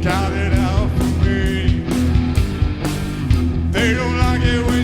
Got it out for me. They don't like it when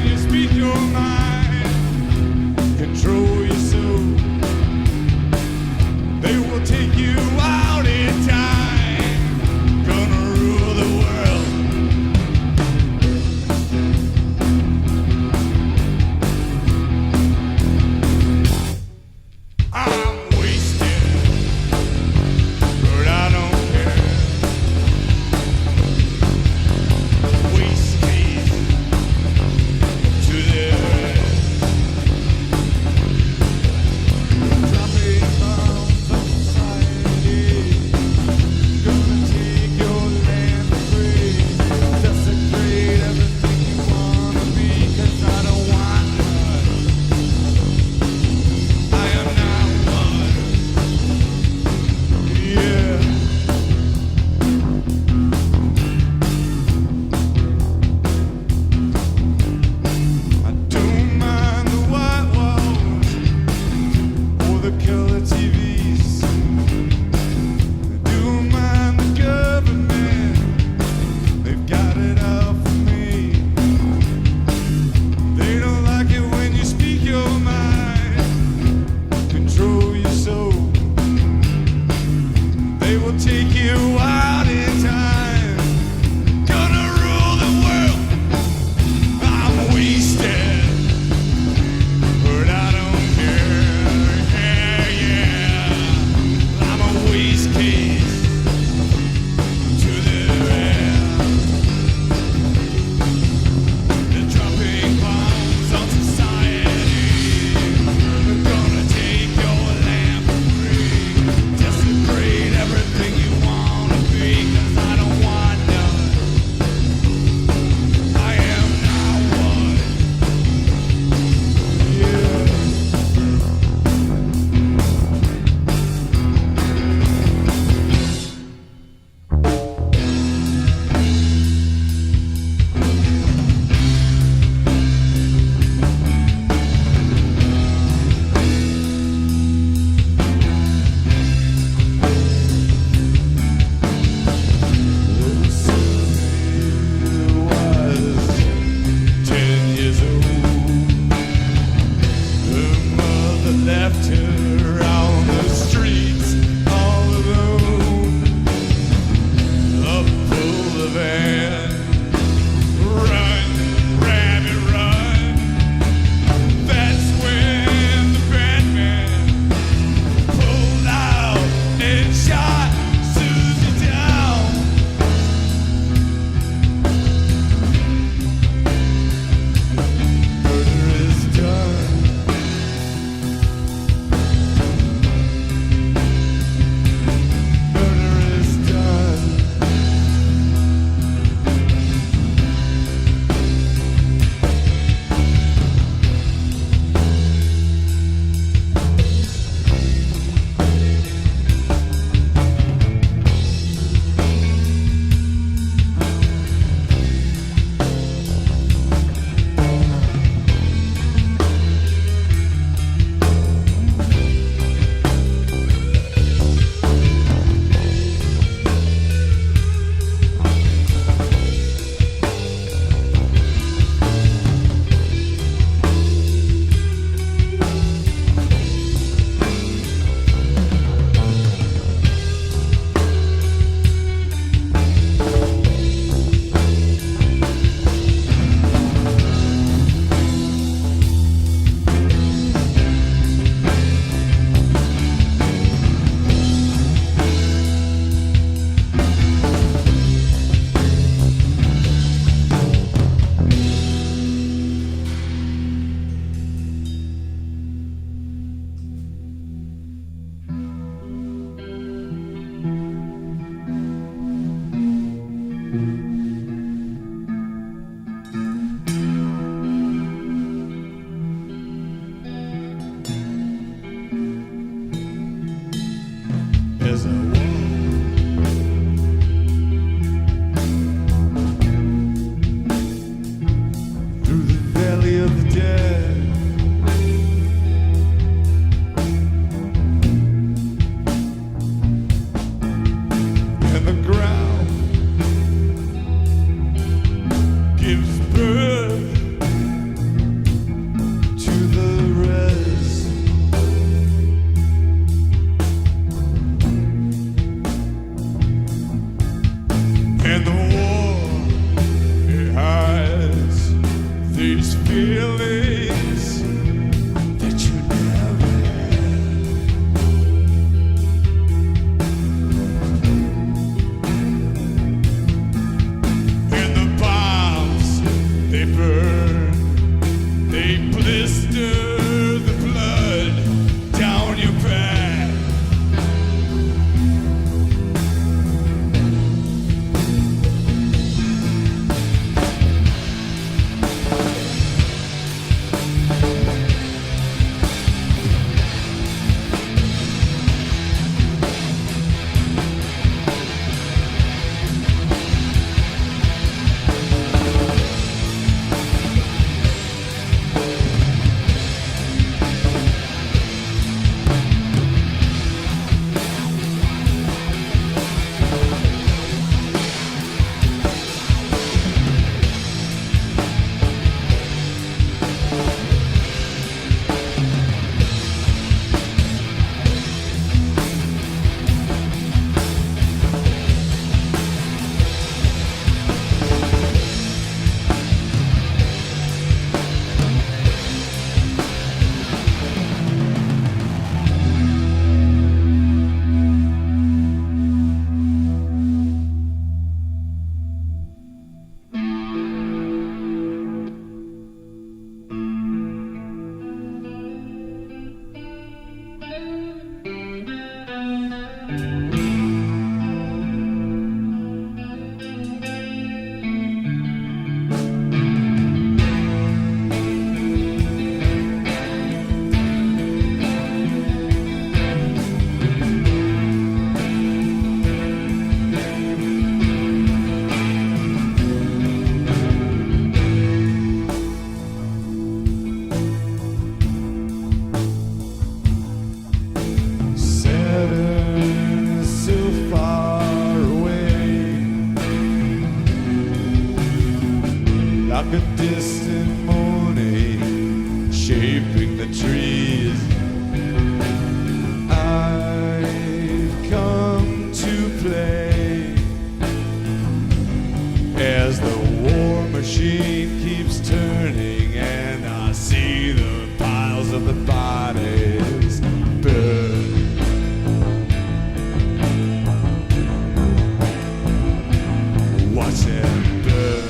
And the war, it hides these feelings that you never had. And the bombs, they burn, they blister the blood down your back. Like a distant morning shaping the trees, I've come to play as the war machine keeps turning, and I see the piles of the bodies burn. Watch them burn.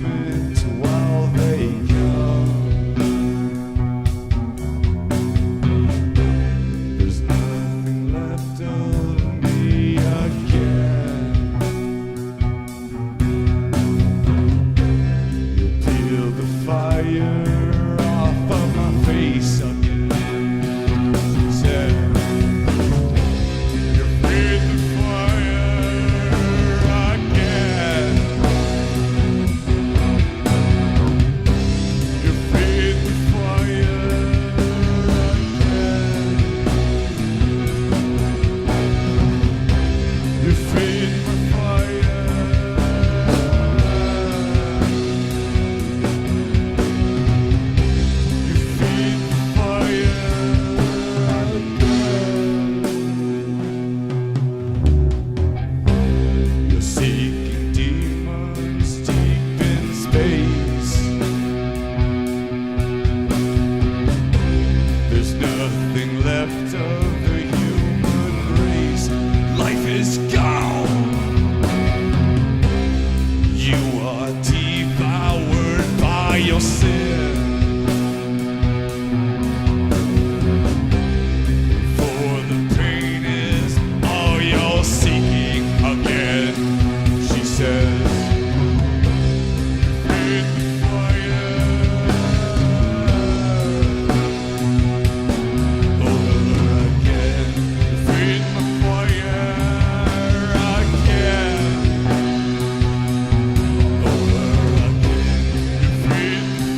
judgment while they come. There's nothing left of me again. You peel the fire off of my face again. She said, you feed the fire again. You feed the fire again. You feed my fire. You feed the fire again. You're seeking demons deep in space. There's nothing left of the human race. Life is gone. You are devoured by your sin. For the pain is all you're seeking again. She says, feed the fire over again. Feed my fire again. Over again. Feed the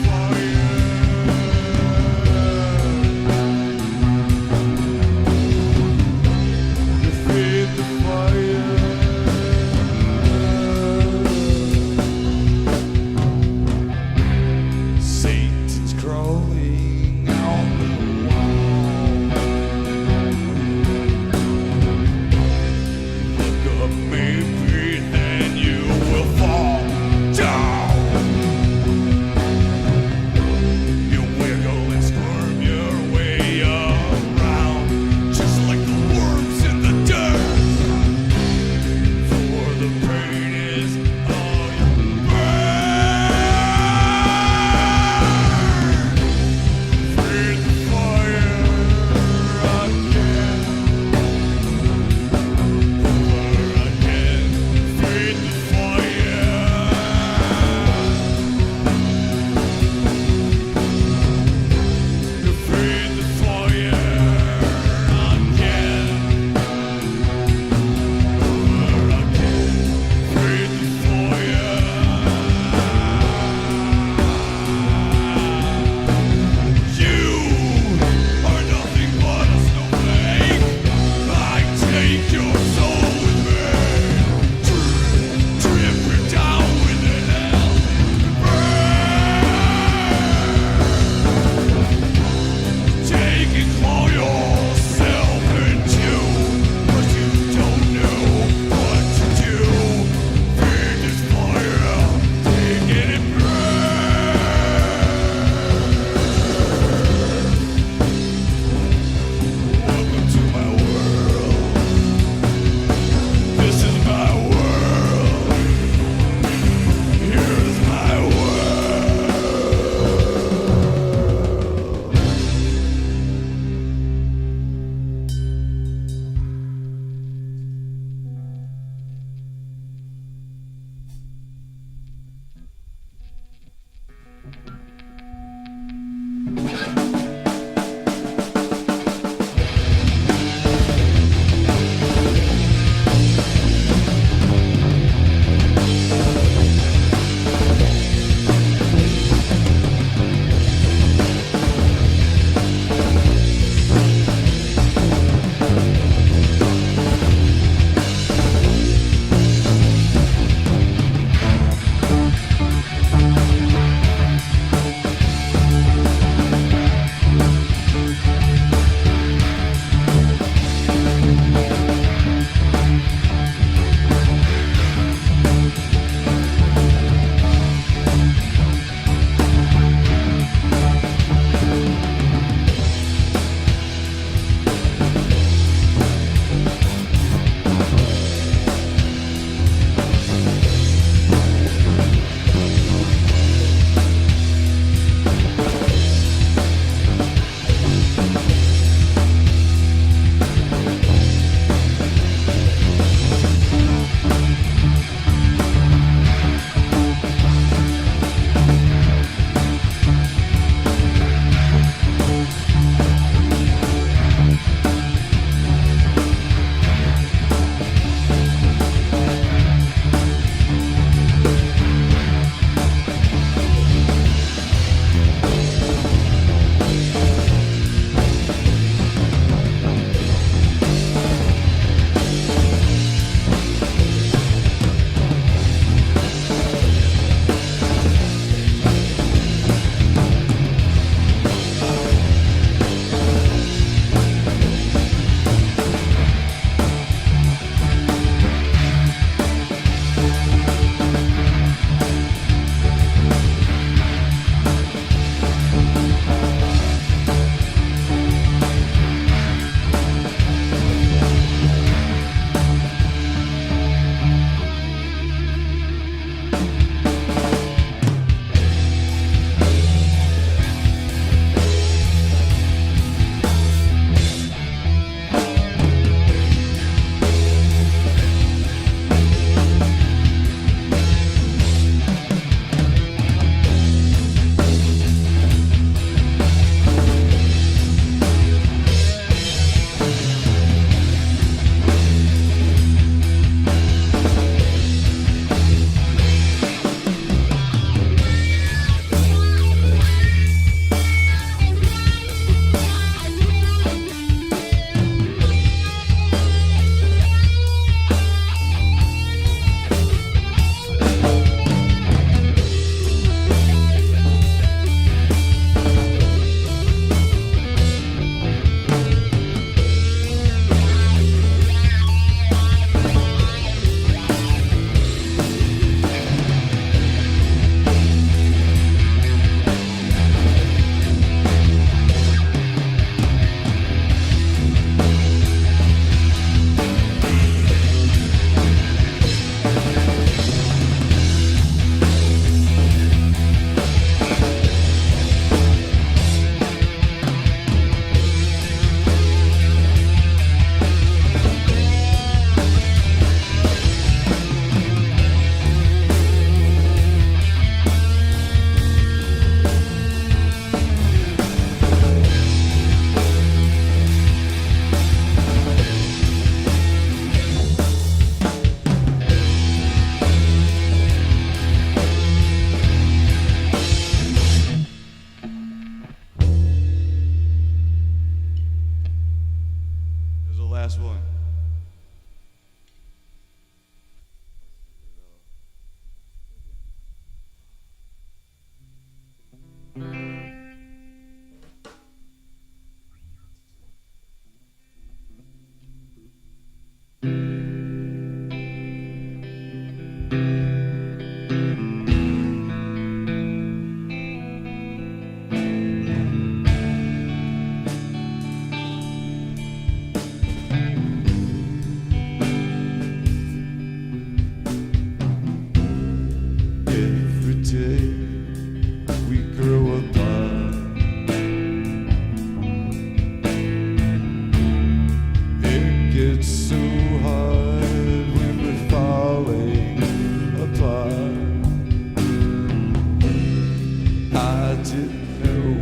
didn't know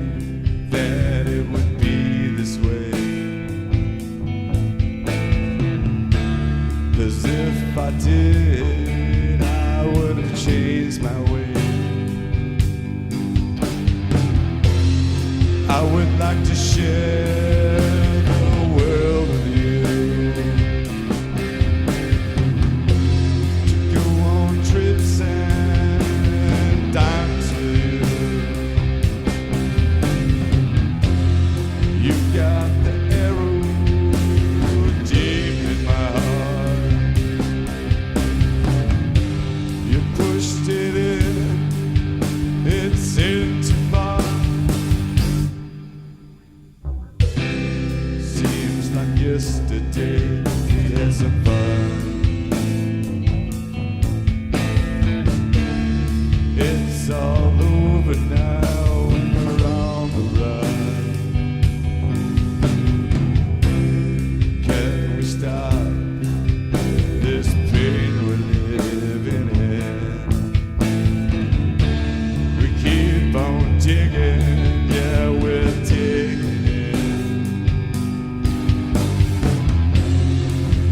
that it would be this way. 'Cause if I did, I would have changed my way. I would like to share the world with you, to go on trips and dance with you. You got the arrow deep in my heart. You pushed it in, it's in too far. Yesterday we had some fun. It's all over now and we're on the run. Can we stop this pain we're living in? We keep on digging, yeah, we're digging.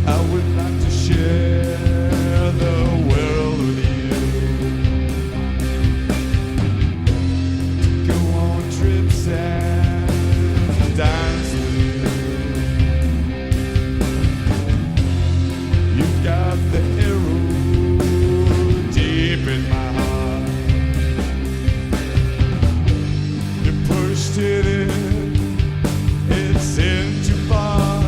I would like to share the world with you, to go on trips and dance with you. You've got the arrow deep in my heart. You pushed it in, it's in too far.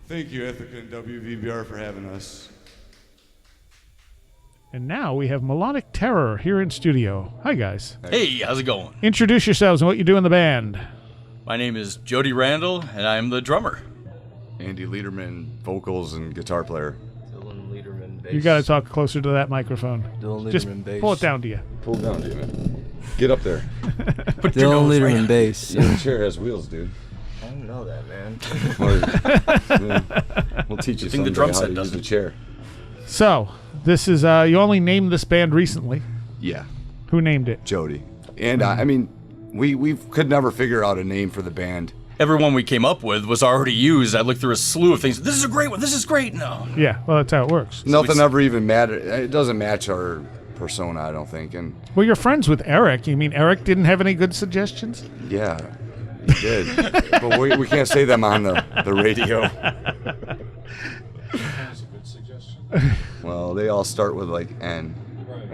Thank you, Ithaca and WVBR, for having us. And now we have Melodic Terror here in studio. Hi, guys. Hey, how's it going? Introduce yourselves and what you do in the band. My name is Jody Randall, and I'm the drummer. Andy Lederman, vocals and guitar player. Dylan Lederman, bass. You got to talk closer to that microphone. Dylan Just Lederman, bass. pull it down to you. Pull it down to you, man. Get up there. Put your Dylan nose right Lederman, on. bass. Yeah, the chair has wheels, dude. I don't know that, man. We'll teach you Think the someday drum how set to use doesn't. the chair. So, this is, you only named this band recently. Yeah, Who named it? Jody. And I mean, we could never figure out a name for the band. Everyone we came up with was already used. I looked through a slew of things. This is a great one. This is great. No. Yeah, well, that's how it works. Nothing ever even mattered. It doesn't match our persona, I don't think. And Well, you're friends with Eric. You mean Eric didn't have any good suggestions? yeah, he did. But we can't say them on the radio. That's a good suggestion. Well, they all start with like N. Right.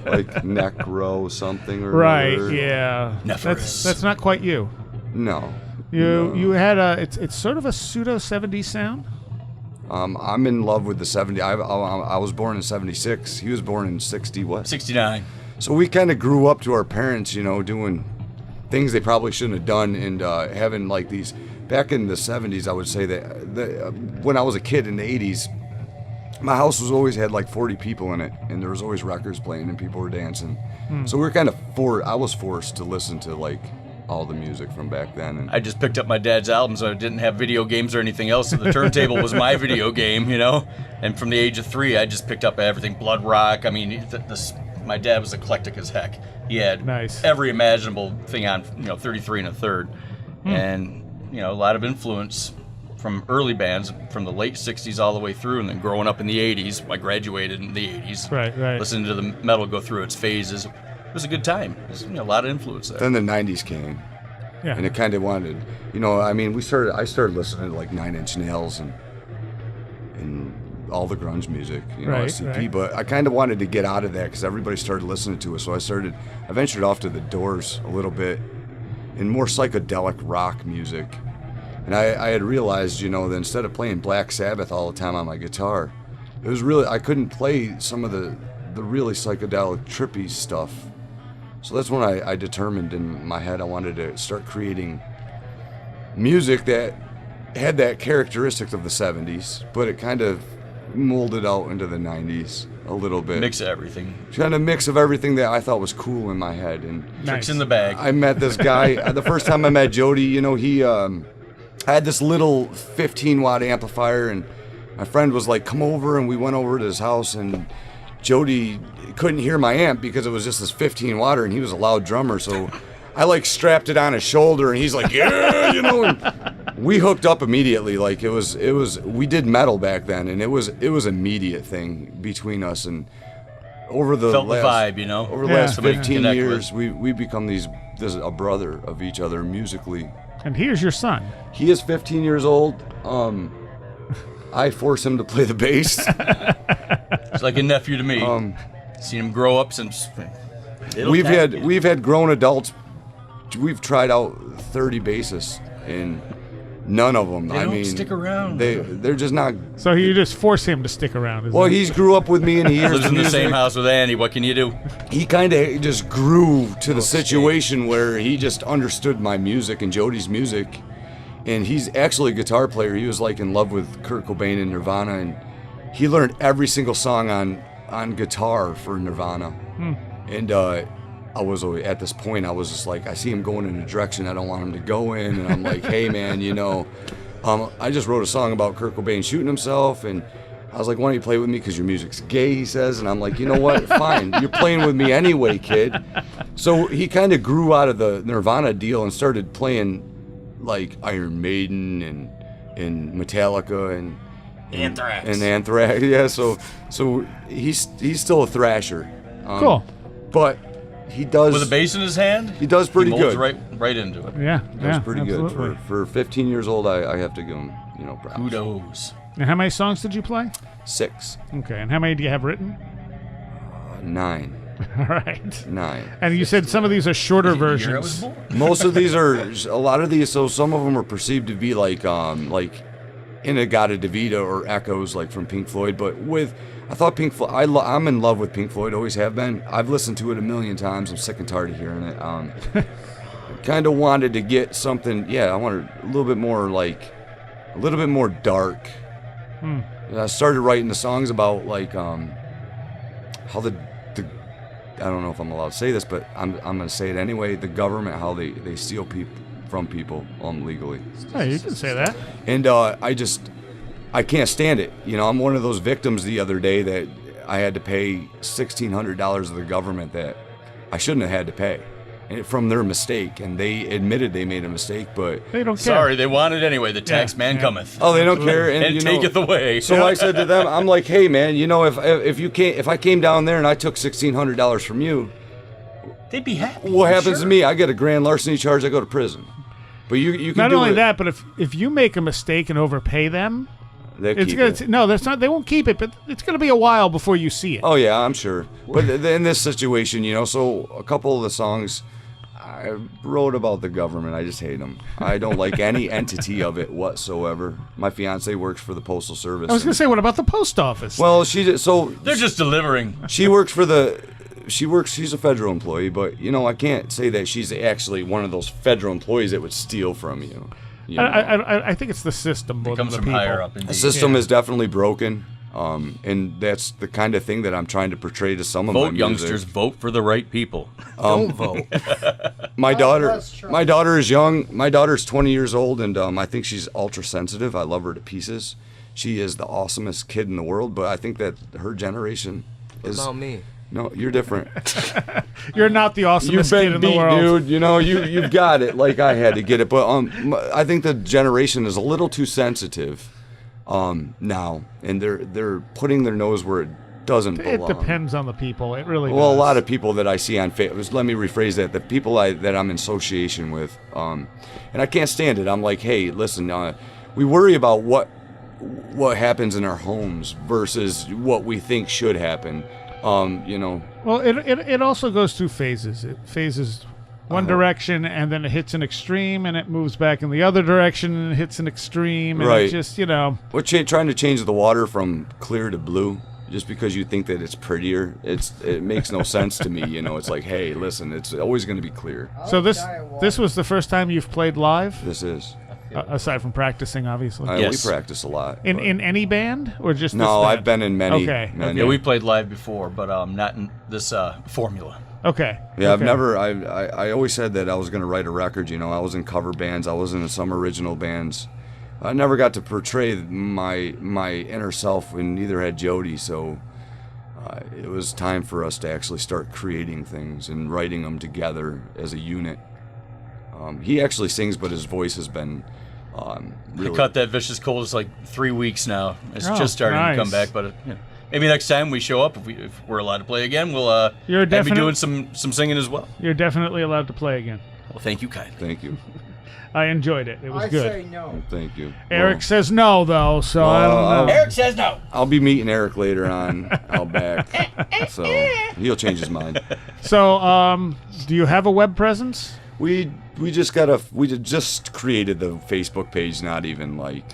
Like necro something or Right, another. yeah. Nephros. That's not quite you. No. You had it's sort of a pseudo 70s sound. I'm in love with the 70s. I was born in 76. He was born in 60 what? 69. So we kind of grew up to our parents, you know, doing things they probably shouldn't have done, and having like these. Back in the 70s, I would say that when I was a kid in the 80s, my house was always had like 40 people in it, and there was always records playing and people were dancing. So we were kind of I was forced to listen to like all the music from back then. And I just picked up my dad's albums. I didn't have video games or anything else, so the turntable was my video game, you know? And from the age of 3, I just picked up everything. Blood rock. I mean, my dad was eclectic as heck. He had Nice. every imaginable thing on, 33 and a third. And, a lot of influence. from early bands from the late 60s all the way through, and then growing up in the 80s. I graduated in the 80s. Right. Listening to the metal go through its phases. It was a good time. There's a lot of influence there. Then the 90s came. Yeah. And it kind of wanted, I mean, I started listening to like Nine Inch Nails and all the grunge music, SCP. Right. But I kind of wanted to get out of that because everybody started listening to it. So I ventured off to the Doors a little bit in more psychedelic rock music. And I had realized, that instead of playing Black Sabbath all the time on my guitar, it was really, I couldn't play some of the really psychedelic, trippy stuff. So that's when I determined in my head I wanted to start creating music that had that characteristics of the 70s, but it kind of molded out into the 90s a little bit. Mix of everything. Kind of mix of everything that I thought was cool in my head. And Tricks in the bag. I met this guy, the first time I met Jody, he had this little 15-watt amplifier, and my friend was like, come over, and we went over to his house, and Jody couldn't hear my amp because it was just this 15-watter, and he was a loud drummer, so I like strapped it on his shoulder, and he's like, yeah, and we hooked up immediately. Like it was we did metal back then, and it was immediate thing between us, and over the Felt last, the vibe, over the last Somebody to 15 connect years, with. we become a brother of each other musically. And here's your son. He is 15 years old. I force him to play the bass. It's like a nephew to me. Seen him grow up since. We've had grown adults. We've tried out 30 bassists, and none of them. They don't stick around. They're just not. So you just force him to stick around. Well, he's grew up with me, and he hears Lives the in the music. same house with Andy. What can you do? He kind of just grew to the situation where he just understood my music and Jody's music, and he's actually a guitar player. He was like in love with Kurt Cobain and Nirvana, and he learned every single song on guitar for Nirvana. And I was at this point, I was just like, I see him going in a direction I don't want him to go in, and I'm like, hey man, I just wrote a song about Kurt Cobain shooting himself, and I was like, why don't you play with me because your music's gay, he says, and I'm like, you know what, fine, you're playing with me anyway, kid. So he kind of grew out of the Nirvana deal and started playing like Iron Maiden and Metallica and Anthrax. Yeah, so he's still a thrasher. Cool. But he does With a bass in his hand, he does pretty he molds good. right into it. Yeah. That's pretty absolutely. good for 15 years old. I have to give him props. Kudos. And how many songs did you play? 6, Okay. And how many do you have written? 9, All right. 9. And you said some of these are shorter Year I was versions. born. Most of these are a lot of these. So some of them are perceived to be like Inagata DeVita or echoes like from Pink Floyd. But I thought Pink Floyd. I'm in love with Pink Floyd. Always have been. I've listened to it a million times. I'm sick and tired of hearing it. Kind of wanted to get something. Yeah, I wanted a little bit more dark. I started writing the songs about like how the I don't know if I'm allowed to say this, but I'm going to say it anyway. The government, how they steal people from people legally. Hey, you can say that. And I can't stand it. I'm one of those victims the other day that I had to pay $1,600 to the government that I shouldn't have had to pay. And from their mistake, and they admitted they made a mistake, but They don't care. Sorry, they want it anyway. The tax man yeah. cometh. oh, they don't care, and taketh away. So I said to them, I'm like, hey man, if I came down there and I took $1,600 from you, They'd be happy. what happens to me? I get a grand larceny charge. I go to prison. But you can Not do only it. that, but if you make a mistake and overpay them, They it's keep gonna it. no, that's not. They won't keep it, but it's gonna be a while before you see it. Oh yeah, I'm sure. But in this situation, so a couple of the songs I wrote about the government. I just hate them. I don't like any entity of it whatsoever. My fiance works for the Postal Service. I was gonna say, what about the post office? Well, They're just delivering. she works for she's a federal employee, but I can't say that she's actually one of those federal employees that would steal from you. I think it's the system more than Comes the from people. higher up. The Indeed. system is definitely broken, and that's the kind of thing that I'm trying to portray to some of my Vote, music. youngsters. Vote for the right people. Don't vote. My daughter is young. My daughter's 20 years old, and I think she's ultra sensitive. I love her to pieces. She is the awesomest kid in the world, but I think that her generation What about me? No, you're different. You're not the awesomest You've kid been in the beat, world. dude. You know, you've got it like I had to get it. But I think the generation is a little too sensitive now, and they're putting their nose where it doesn't It belong. depends on the people. It really Well, does. a lot of people that I see on Facebook, let me rephrase that, the people that I'm in association with, and I can't stand it. I'm like, hey, listen, we worry about what happens in our homes versus what we think should happen. You know. Well, it also goes through phases. It phases one direction, and then it hits an extreme, and it moves back in the other direction, and it hits an extreme, and Right. it just, you know. We're trying to change the water from clear to blue just because you think that it's prettier. It makes no sense to me. You know, it's like, hey, listen, it's always going to be clear. So this was the first time you've played live, This is. aside from practicing, obviously. Yes. We practice a lot. in but- any band or just this No, band? I've been in many. Okay. many. Yeah, we played live before, but not in this formula. Okay. Yeah, I've okay. never. I always said that I was going to write a record. You know, I was in cover bands. I was in some original bands. I never got to portray my inner self, and neither had Jody. So it was time for us to actually start creating things and writing them together as a unit. He actually sings, but his voice has been I really. cut that Vicious Cold. It's like 3 weeks now. It's Oh, just starting to come nice. back, but maybe next time we show up, if we're allowed to play again, we'll You're maybe definite- doing some singing as well. You're definitely allowed to play again. Well, thank you kindly. Thank you. I enjoyed it. It was good. no. Thank you. Eric says no, though, so I Well, don't know. Eric says no. I'll be meeting Eric later on out back, so he'll change his mind. So, do you have a web presence? We just just created the Facebook page. Not even like,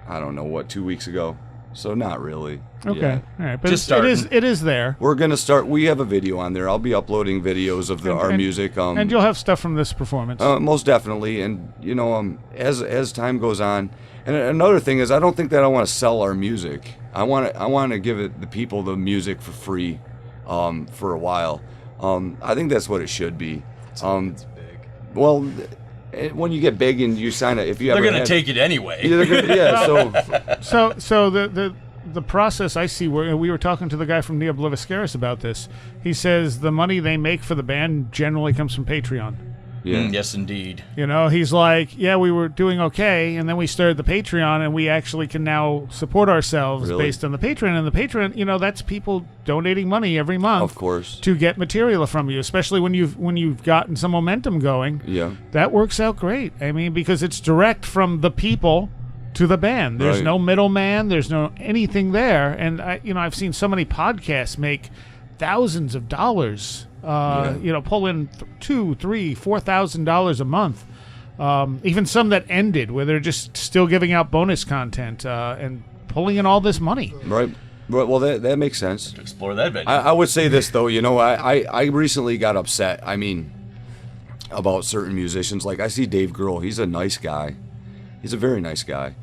I don't know what, 2 weeks ago. So not really. Okay, yet. all right, but Just it is there. We're gonna start. We have a video on there. I'll be uploading videos of our And- music. And you'll have stuff from this performance. Most definitely. And you know, as time goes on, and another thing is, I don't think that I want to sell our music. I want to give the people the music for free, for a while. I think that's what it should be. It's big. Well, when you get big and you sign it, if you They're ever gonna had- take it anyway. Yeah, they're gonna- yeah, so So the process I see, where we were talking to the guy from Neo Obliviscaris about this. He says the money they make for the band generally comes from Patreon. yeah. Yes, indeed. You know, he's like, yeah, we were doing okay, and then we started the Patreon, and we actually can now support ourselves Really? based on the Patreon. And the Patreon, you know, that's people donating money every month, Of course. to get material from you, especially when you've gotten some momentum going. Yeah. That works out great. I mean, because it's direct from the people to the band. There's Right. no middleman. There's no anything there. And I've seen so many podcasts make thousands of dollars. Pull in $2,000, $3,000, $4,000 a month. Even some that ended, where they're just still giving out bonus content and pulling in all this money. Right. Well, that makes sense. Explore that venue. I would say this though, you know, I recently got upset. I mean, about certain musicians. Like I see Dave Grohl. He's a nice guy. He's a very nice guy.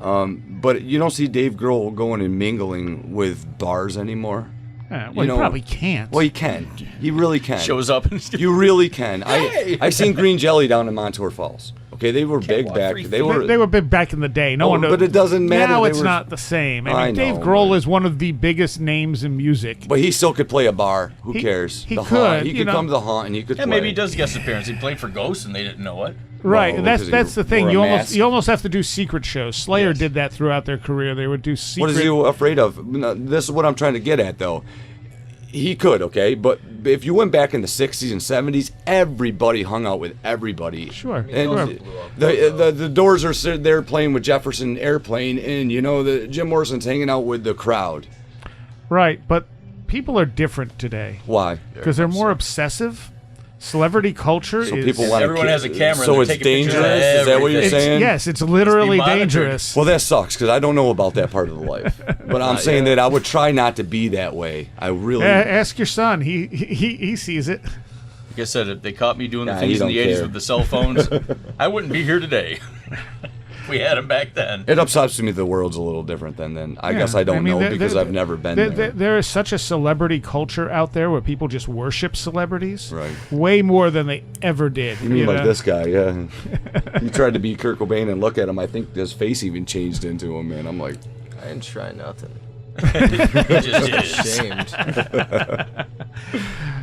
But you don't see Dave Grohl going and mingling with bars anymore. Well, know- you probably can't. Well, he can. He really can. Shows up and You really can. Hey! I seen Green Jelly down in Montour Falls. Okay, they were big walk back. 3 They feet. were. They were big back in the day. No Oh, one knows. but it doesn't matter. Now They it's were- not the same. I I mean, Dave know, Grohl but- is one of the biggest names in music. But he still could play a bar. Who He- cares? he The could, Haunt. He you could know. come to the Haunt and he could Yeah, play. maybe he does guest appearance. He played for Ghost and they didn't know it. Right, Well, that's because he the thing. wore a mask. You almost have to do secret shows. Slayer Yes. did that throughout their career. They would do secret. What is he afraid of? No, this is what I'm trying to get at, though. He could, okay, but if you went back in the 60s and 70s, everybody hung out with everybody. Sure, And sure. the Doors are sitting there playing with Jefferson Airplane, and you know the Jim Morrison's hanging out with the crowd. Right, but people are different today Why? because they're more obsessive. Celebrity culture So is. people want Everyone has a camera. So and it's they're taking pictures of dangerous. Is that what you're everything. saying? Yes, it's literally monitored. dangerous. Well, that sucks because I don't know about that part of the life. But I'm saying that I would try not to be that way. I really. Ask your son. He sees it. Like I said, if they caught me doing the Nah, things you in the don't 80s care. with the cell phones, I wouldn't be here today. We had them back then. It upsets me the world's a little different than then. I guess I don't know because I've never been there. There is such a celebrity culture out there where people just worship celebrities. Right. Way more than they ever did. You mean like know? this guy, yeah. He tried to be Kurt Cobain and look at him. I think his face even changed into him, man. I'm like, I didn't try nothing. It just is. Ashamed.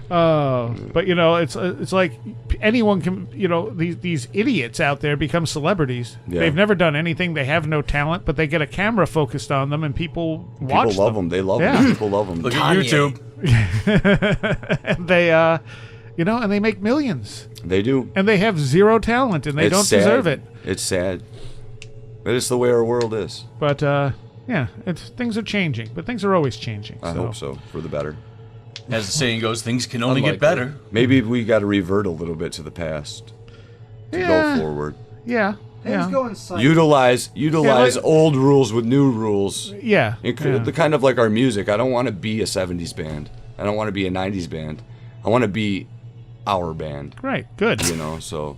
But you know, it's like anyone can. You know, these idiots out there become celebrities. Yeah. They've never done anything. They have no talent, but they get a camera focused on them, and people watch People love them. They love Yeah. them. People love them. Look at YouTube. and they, you know, and they make millions, They do. and they have zero talent, and they It's don't sad. deserve it. It's sad. But it's the way our world is. But yeah, things are changing, but things are always changing. I hope so, for the better. As the saying goes, things can only get Unlikely. better. Maybe we got to revert a little bit to the past to Yeah. go forward. Yeah, Things yeah, go in cycles. Utilize like- old rules with new rules. yeah. The kind of like our music. I don't want to be a 70s band. I don't want to be a 90s band. I want to be our band, Right, good. you know, so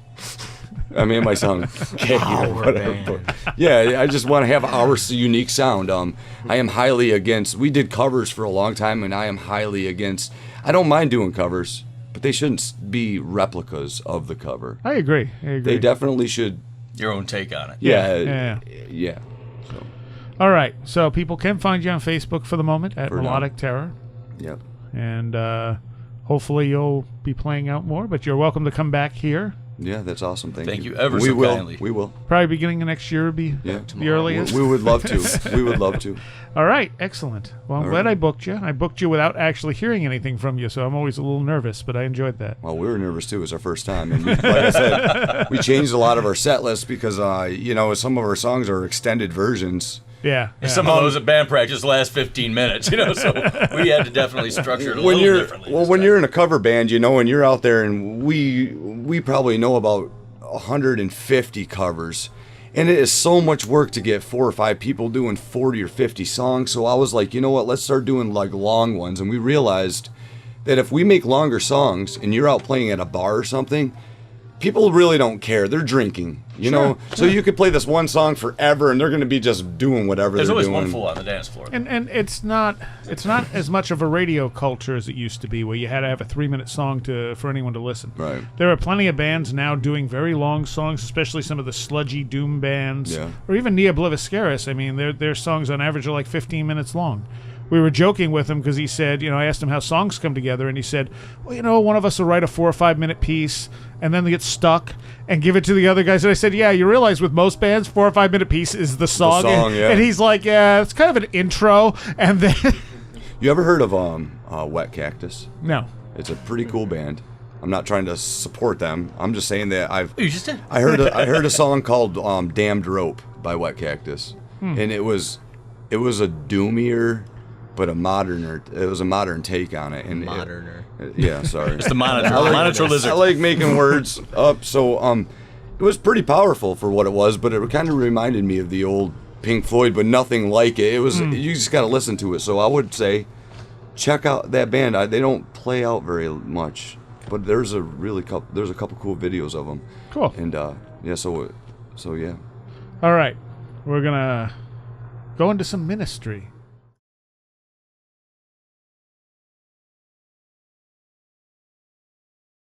I mean, it might sound gay or whatever, but yeah, I just want to have our unique sound. I am highly against, we did covers for a long time, and I am highly against, I don't mind doing covers, but they shouldn't be replicas of the cover. I agree. They definitely should, Your own take on it. Yeah. yeah. So, All right, so people can find you on Facebook for the moment at For now. Melodic Terror, yep. and hopefully you'll be playing out more. But you're welcome to come back here. Yeah, that's awesome. Thank you ever we so will. kindly. We will. Probably beginning of next year would be Yeah. the earliest. We would love to. We would love to. All right, excellent. Well, I'm All glad right. I booked you. I booked you without actually hearing anything from you, so I'm always a little nervous, but I enjoyed that. Well, we were nervous too. It was our first time, and like I said, we changed a lot of our set list because, you know, some of our songs are extended versions. Yeah. And some of those at band practice last 15 minutes, you know, so we had to definitely structure it a When little you're differently. well, this when time. you're in a cover band, you know, and you're out there, and we probably know about 150 covers, and it is so much work to get 4 or 5 people doing 40 or 50 songs. So I was like, you know what, let's start doing like long ones. And we realized that if we make longer songs and you're out playing at a bar or something, people really don't care. They're drinking, you know. So you could play this one song forever, and they're going to be just doing whatever There's they're always doing. one fool on the dance floor. And it's not as much of a radio culture as it used to be, where you had to have a 3-minute song for anyone to listen. Right. There are plenty of bands now doing very long songs, especially some of the sludgy doom bands, Yeah. or even Nia Bliviscaris. I mean, their songs on average are like 15 minutes long. We were joking with him because he said, you know, I asked him how songs come together, and he said, well, you know, one of us will write a 4 or 5 minute piece, and then they get stuck and give it to the other guys. And I said, yeah, you realize with most bands, 4 or 5 minute piece is the song. song, yeah. And he's like, yeah, it's kind of an intro, and then You ever heard of Wet Cactus? no. It's a pretty cool band. I'm not trying to support them. I'm just saying that You just did. I heard a song called "Damned Rope" by Wet Cactus, and it was a doomier, but it was a modern take on it. And Moderner. yeah, sorry. It's the monitor lizard. I like making words up, so it was pretty powerful for what it was, but it kind of reminded me of the old Pink Floyd, but nothing like it. It was you just got to listen to it. So I would say check out that band. They don't play out very much, but there's a couple cool videos of them. Cool. And yeah, so yeah. All right. We're going to go into some ministry.